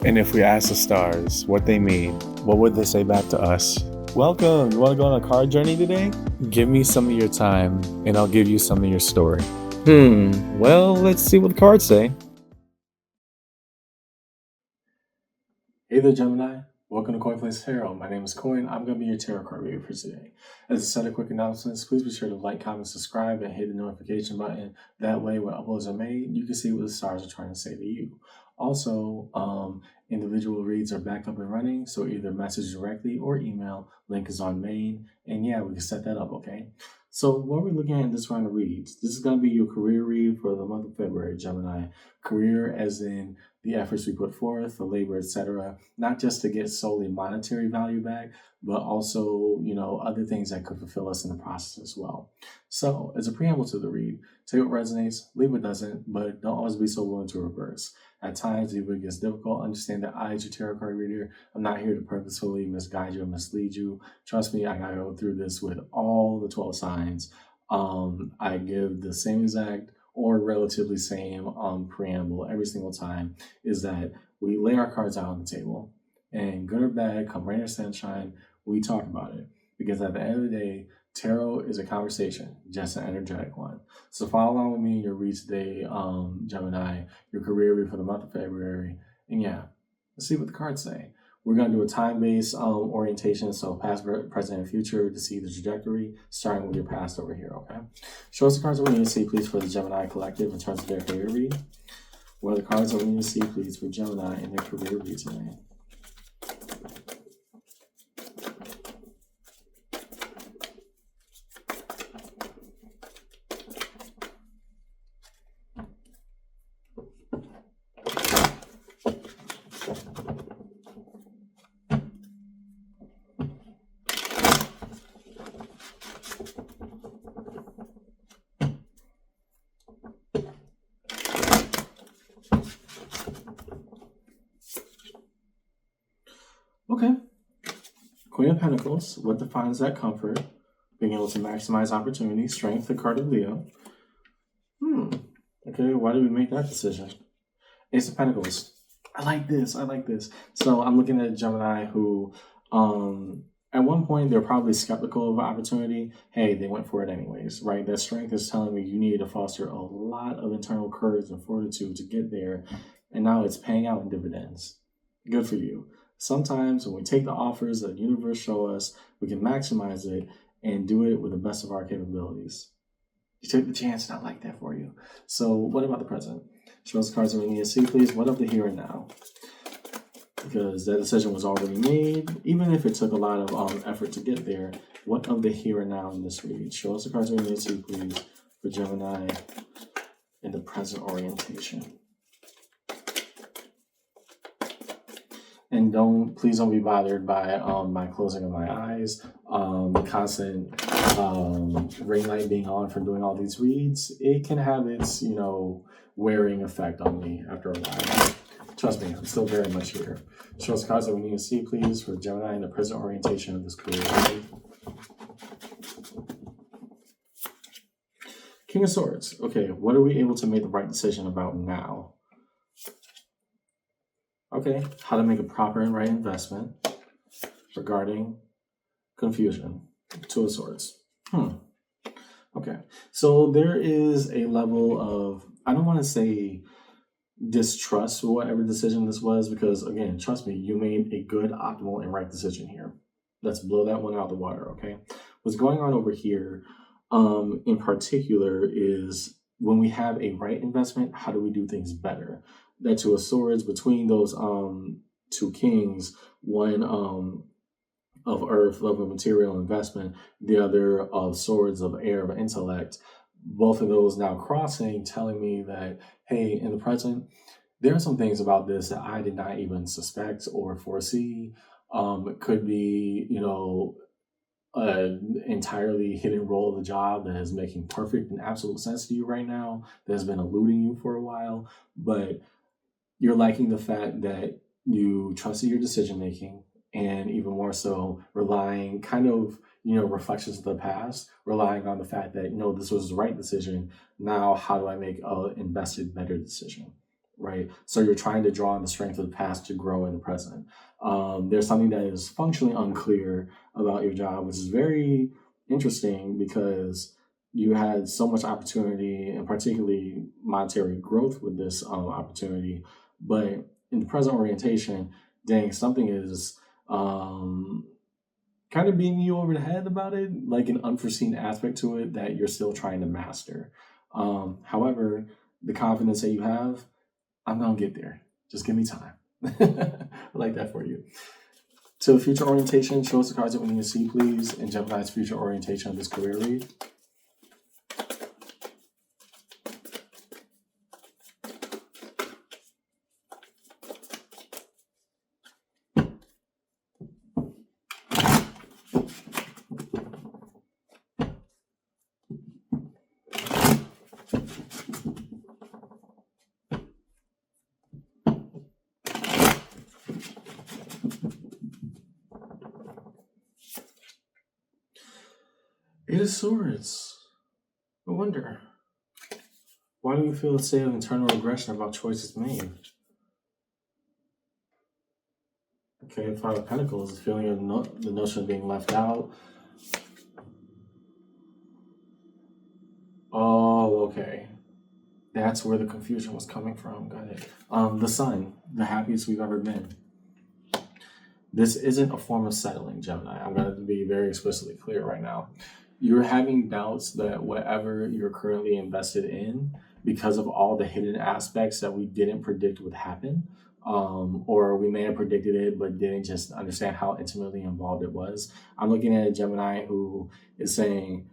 And if we ask the stars what they mean, what would they say back to us? Welcome. You want to go on a card journey today? Give me some of your time, and I'll give you some of your story. Well, let's see what the cards say. Hey there, Gemini. Welcome to CoinPlace Tarot. My name is Coin. I'm going to be your tarot card reader for today. As a set of quick announcements, please be sure to like, comment, subscribe, and hit the notification button. That way, when uploads are made, you can see what the stars are trying to say to you. Also, individual reads are back up and running, so either message directly or email. Link is on main, and yeah, we can set that up, okay? So what we're looking at in this round of reads, this is going to be your career read for the month of February, Gemini. Career as in the efforts we put forth, the labor, etc., not just to get solely monetary value back, but also, other things that could fulfill us in the process as well. So as a preamble to the read, take what resonates, leave what doesn't, but don't always be so willing to reverse. At times, if it gets difficult, understand that I, as your tarot card reader, I'm not here to purposefully misguide you or mislead you. Trust me, I gotta go through this with all the 12 signs. I give the same exact or relatively same preamble every single time, is that we lay our cards out on the table, and good or bad, come rain or sunshine, we talk about it. Because at the end of the day, tarot is a conversation, just an energetic one. So follow along with me in your read today, Gemini, your career read for the month of February. And yeah, let's see what the cards say. We're going to do a time-based orientation, so past, present, and future to see the trajectory, starting with your past over here, okay? Show us the cards that we need to see, please, for the Gemini Collective in terms of their career read. What are the cards that we need to see, please, for Gemini in their career read today? Okay. Queen of Pentacles, what defines that comfort? Being able to maximize opportunity, strength, the card of Leo. Okay, why did we make that decision? Ace of Pentacles. I like this. So I'm looking at Gemini who, at one point, they're probably skeptical of opportunity. Hey, they went for it anyways, right? That strength is telling me you need to foster a lot of internal courage and fortitude to get there. And now it's paying out in dividends. Good for you. Sometimes when we take the offers that the universe show us, we can maximize it and do it with the best of our capabilities. You took the chance, and I like that for you. So what about the present? Show us the cards that we need to see, please. What of the here and now? Because that decision was already made, even if it took a lot of effort to get there. What of the here and now in this read? Show us the cards that we need to see, please, for Gemini in the present orientation. And please don't be bothered by my closing of my eyes, the constant ring light being on for doing all these reads. It can have its, wearing effect on me after a while. Trust me, I'm still very much here. Show us cards that we need to see, please, for Gemini in the present orientation of this career. King of Swords. Okay, what are we able to make the right decision about now? Okay, how to make a proper and right investment regarding confusion. Two of Swords. Okay, so there is a level of, I don't want to say distrust for whatever decision this was, because again, trust me, you made a good, optimal, and right decision here. Let's blow that one out of the water, okay? What's going on over here in particular is when we have a right investment, how do we do things better? That Two of Swords, between those two kings, one of earth, love of material investment, the other of swords, of air, of intellect, both of those now crossing, telling me that, hey, in the present, there are some things about this that I did not even suspect or foresee. It could be, an entirely hidden role of the job that is making perfect and absolute sense to you right now, that has been eluding you for a while, but you're liking the fact that you trusted your decision making, and even more so relying kind of, reflections of the past, relying on the fact that, this was the right decision. Now, how do I make a invested, better decision? right? So you're trying to draw on the strength of the past to grow in the present. There's something that is functionally unclear about your job, which is very interesting because you had so much opportunity and particularly monetary growth with this opportunity. But in the present orientation, dang, something is kind of beating you over the head about it, like an unforeseen aspect to it that you're still trying to master. However, the confidence that you have, I'm going to get there. Just give me time. I like that for you. To the future orientation, show us the cards that we need to see, please, in Gemini's future orientation of this career read. Eight of Swords. I wonder. Why do we feel a state of internal aggression about choices made? Okay, Five of Pentacles, the feeling of the notion of being left out. Oh, okay. That's where the confusion was coming from. Got it. The Sun, the happiest we've ever been. This isn't a form of settling, Gemini. I'm going to be very explicitly clear right now. You're having doubts that whatever you're currently invested in, because of all the hidden aspects that we didn't predict would happen, or we may have predicted it but didn't just understand how intimately involved it was. I'm looking at a Gemini who is saying,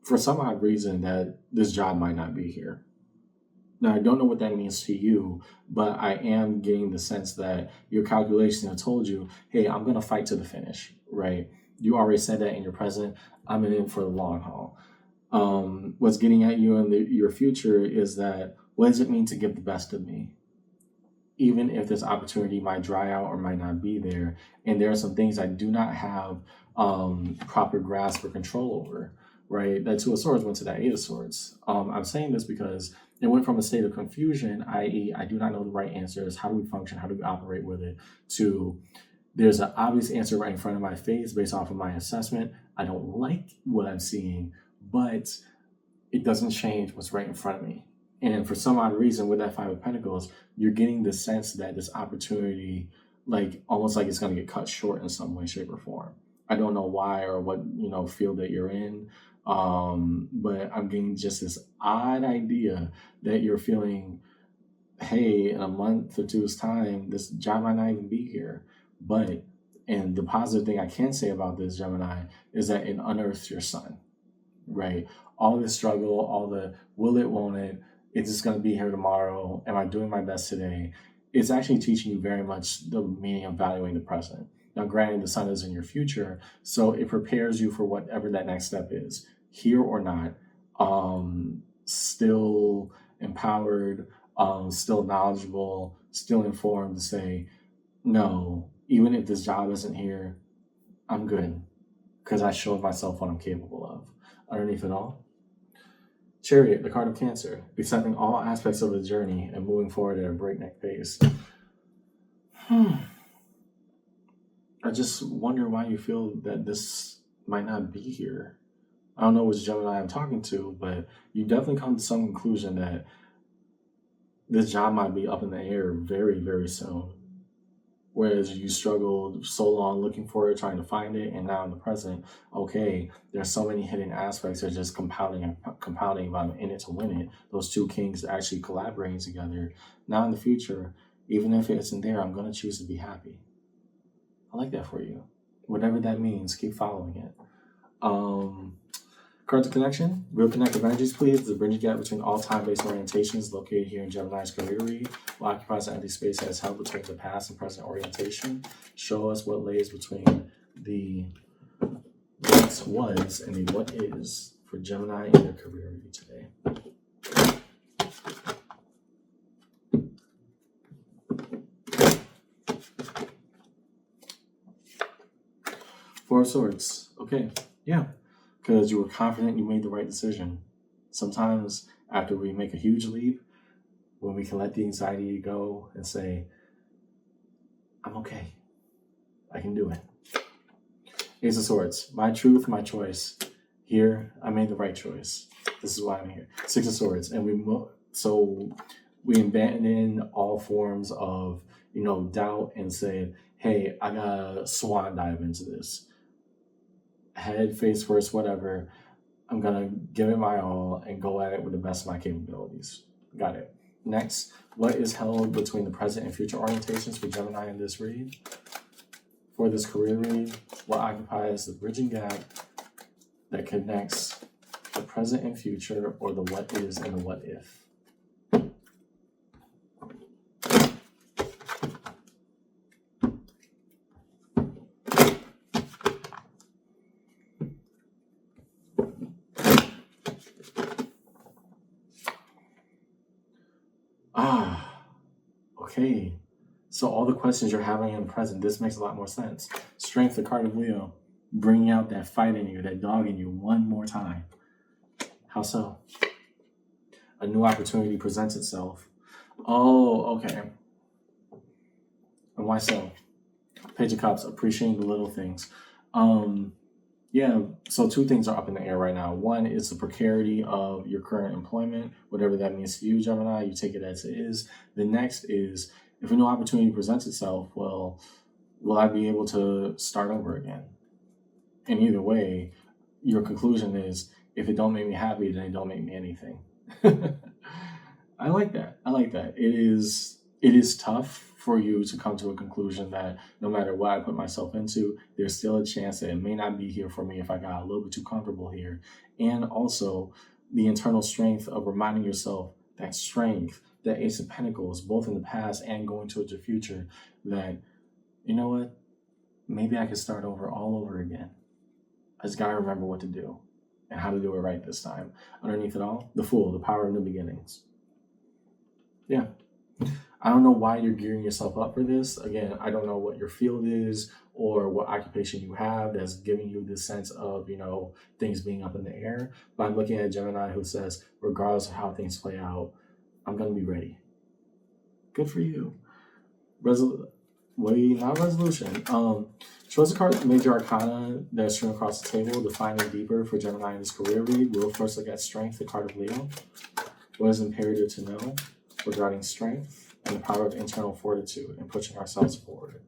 for some odd reason, that this job might not be here. Now, I don't know what that means to you, but I am getting the sense that your calculations have told you, hey, I'm going to fight to the finish, right? You already said that in your present. I'm in it for the long haul. What's getting at you in your future is that, what does it mean to give the best of me? Even if this opportunity might dry out or might not be there. And there are some things I do not have proper grasp or control over, right? That Two of Swords went to that Eight of Swords. I'm saying this because it went from a state of confusion, i.e., I do not know the right answers, how do we function, how do we operate with it, to there's an obvious answer right in front of my face based off of my assessment. I don't like what I'm seeing, but it doesn't change what's right in front of me. And for some odd reason, with that Five of Pentacles, you're getting the sense that this opportunity, like almost like it's going to get cut short in some way, shape, or form. I don't know why or what field that you're in, but I'm getting just this odd idea that you're feeling, hey, in a month or two's time, this job might not even be here. But, and the positive thing I can say about this, Gemini, is that it unearths your sun, right? All the struggle, all the will it, won't it, it's just going to be here tomorrow. Am I doing my best today? It's actually teaching you very much the meaning of valuing the present. Now, granted, the sun is in your future, so it prepares you for whatever that next step is, here or not. Still empowered, still knowledgeable, still informed to say, no, even if this job isn't here, I'm good because I showed myself what I'm capable of. Underneath it all, Chariot, the card of Cancer, accepting all aspects of the journey and moving forward at a breakneck pace. I just wonder why you feel that this might not be here. I don't know which Gemini I'm talking to, but you definitely come to some conclusion that this job might be up in the air very, very soon. Whereas you struggled so long looking for it, trying to find it, and now in the present, okay, there's so many hidden aspects that are just compounding and compounding if I'm in it to win it. Those two kings actually collaborating together. Now in the future, even if it isn't there, I'm going to choose to be happy. I like that for you. Whatever that means, keep following it. Cards of Connection, real connective energies, please. The bridging gap between all time-based orientations located here in Gemini's career read will occupy an empty space that has held between the past and present orientation. Show us what lays between the what was and the what is for Gemini in their career read today. Four of Swords. Okay, yeah. Because you were confident you made the right decision. Sometimes after we make a huge leap, when we can let the anxiety go and say, I'm okay. I can do it. Ace of Swords, my truth, my choice. Here, I made the right choice. This is why I'm here. Six of Swords, and we abandon all forms of, doubt and say, hey, I gotta swan dive into this. Head, face first, whatever. I'm gonna give it my all and go at it with the best of my capabilities. Got it. Next, what is held between the present and future orientations for Gemini in this read? For this career read, what occupies the bridging gap that connects the present and future, or the what is and the what if? Okay. So all the questions you're having in the present, this makes a lot more sense. Strength, the card of Leo, bringing out that fight in you, that dog in you one more time. How so? A new opportunity presents itself. Oh, okay. And why so? Page of Cups, appreciating the little things. Yeah, so two things are up in the air right now. One is the precarity of your current employment, whatever that means to you, Gemini, you take it as it is. The next is, if a new opportunity presents itself, well, will I be able to start over again? And either way, your conclusion is, if it don't make me happy, then it don't make me anything. I like that. It is tough for you to come to a conclusion that no matter what I put myself into, there's still a chance that it may not be here for me if I got a little bit too comfortable here. And also the internal strength of reminding yourself that strength, that Ace of Pentacles, both in the past and going towards your future, that, you know what, maybe I could start over all over again. I just got to remember what to do and how to do it right this time. Underneath it all, the Fool, the power of new beginnings. Yeah. I don't know why you're gearing yourself up for this. Again, I don't know what your field is or what occupation you have that's giving you this sense of, things being up in the air. But I'm looking at Gemini who says, regardless of how things play out, I'm going to be ready. Good for you. Not resolution. Shows the card Major Arcana that's strewn across the table, defining deeper for Gemini in his career read. We'll first look at Strength, the card of Leo. What is imperative to know regarding strength and the power of internal fortitude and pushing ourselves forward?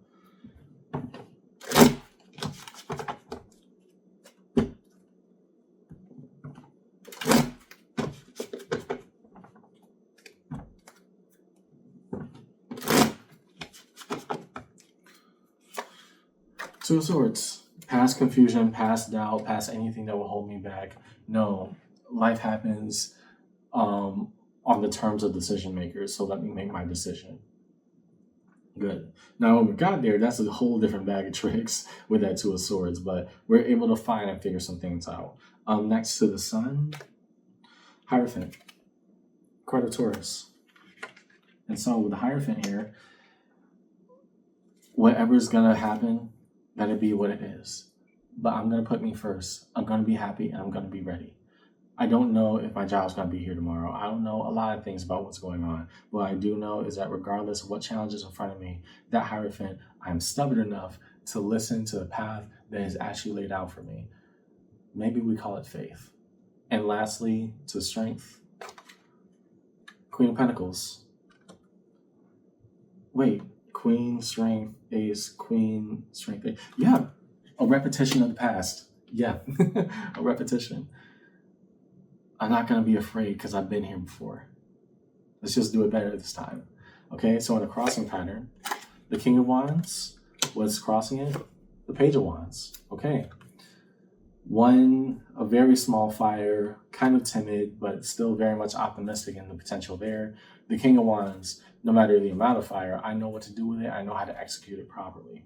Two of Swords. Past confusion, past doubt, past anything that will hold me back. No, life happens on the terms of decision makers, so let me make my decision. Good. Now, when we got there, that's a whole different bag of tricks with that Two of Swords, but we're able to find and figure some things out. Next to the Sun, Hierophant, card of Taurus. And so with the Hierophant here, whatever's going to happen, let it be what it is. But I'm going to put me first. I'm going to be happy and I'm going to be ready. I don't know if my job's going to be here tomorrow. I don't know a lot of things about what's going on. What I do know is that regardless of what challenges in front of me, that Hierophant, I'm stubborn enough to listen to the path that is actually laid out for me. Maybe we call it faith. And lastly, to Strength, Queen of Pentacles. Wait, Queen, Strength, Ace, Queen, Strength, Ace. Yeah, a repetition of the past. Yeah, a repetition. I'm not going to be afraid because I've been here before. Let's just do it better this time. Okay, so in a crossing pattern, the King of Wands, what's crossing it? The Page of Wands. Okay. One, a very small fire, kind of timid, but still very much optimistic in the potential there. The King of Wands, no matter the amount of fire, I know what to do with it. I know how to execute it properly.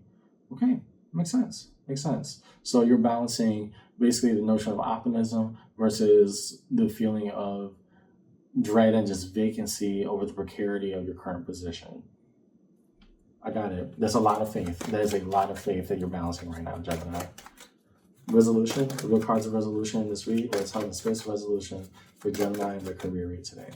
Okay, makes sense. Makes sense. So you're balancing basically the notion of optimism versus the feeling of dread and just vacancy over the precarity of your current position. I got it. There's a lot of faith. There's a lot of faith that you're balancing right now, Gemini. Resolution, the real cards of resolution in this read. Let's have the space of resolution for Gemini and their career read today.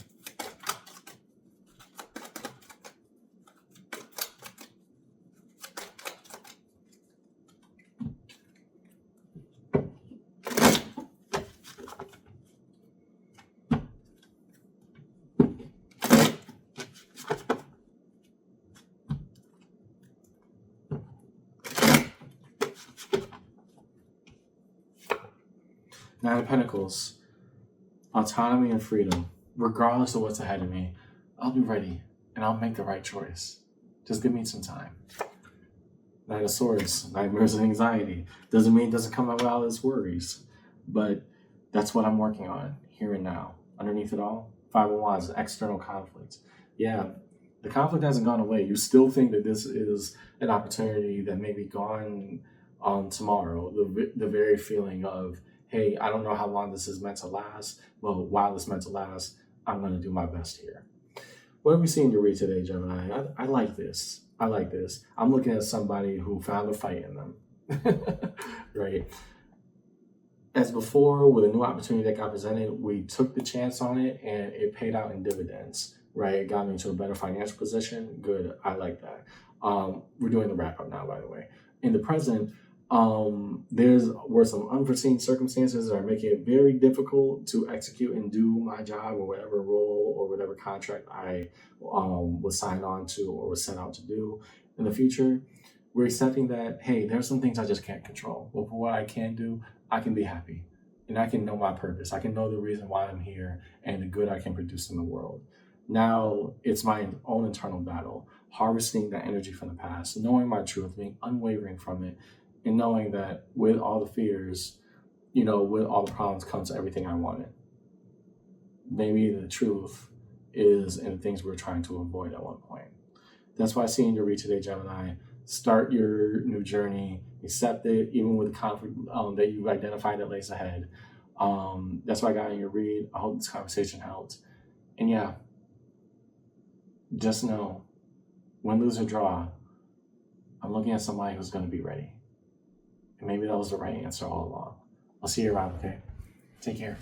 Nine of Pentacles, autonomy and freedom. Regardless of what's ahead of me, I'll be ready and I'll make the right choice. Just give me some time. Nine of Swords, nightmares and anxiety. Doesn't mean it doesn't come out without its worries, but that's what I'm working on here and now. Underneath it all, Five of Wands, external conflict. Yeah, the conflict hasn't gone away. You still think that this is an opportunity that may be gone tomorrow. The very feeling of, hey, I don't know how long this is meant to last, but while it's meant to last, I'm going to do my best here. What are we seeing to read today, Gemini? I like this. I like this. I'm looking at somebody who found a fight in them, right? As before, with a new opportunity that got presented, we took the chance on it and it paid out in dividends, right? It got me into a better financial position. Good. I like that. We're doing the wrap up now, by the way. In the present, were some unforeseen circumstances that are making it very difficult to execute and do my job or whatever role or whatever contract I was signed on to or was sent out to do in the future. We're accepting that, hey, there's some things I just can't control. But for what I can do, I can be happy and I can know my purpose. I can know the reason why I'm here and the good I can produce in the world. Now it's my own internal battle, harvesting that energy from the past, knowing my truth, being unwavering from it, and knowing that with all the fears, with all the problems comes everything I wanted. Maybe the truth is in the things we're trying to avoid at one point. That's why I see in your read today, Gemini. Start your new journey, accept it, even with the conflict that you've identified that lays ahead. That's what I got in your read. I hope this conversation helped. And yeah, just know, win, lose, or draw, I'm looking at somebody who's going to be ready. And maybe that was the right answer all along. I'll see you around, okay? Take care.